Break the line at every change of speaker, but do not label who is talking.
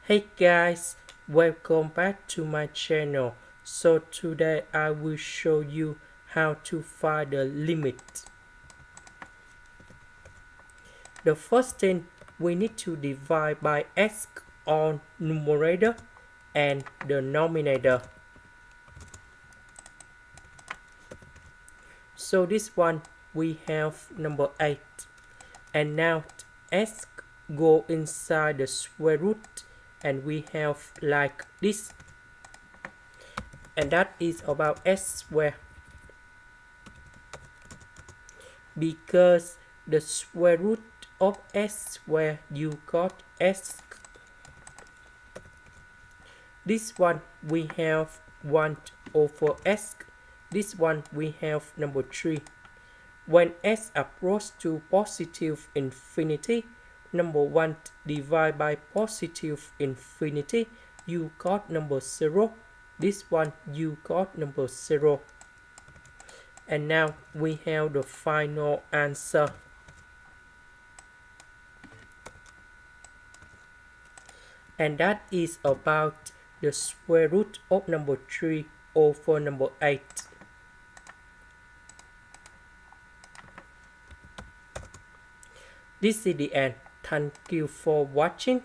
Hey guys, welcome back to my channel. So today I will show you how to find the limit. The first thing, we need to divide by x on numerator and the denominator. So this one we have number 8, and now x go inside the square root and we have like this, and that is about s squared, because the square root of s squared you got s. This one we have 1 over s. This one we have number 3. When s approaches to positive infinity, number 1 divided by positive infinity, you got number 0. This one you got number 0. And now we have the final answer. And that is about the square root of number 3 over number 8. This is the end. Thank you for watching.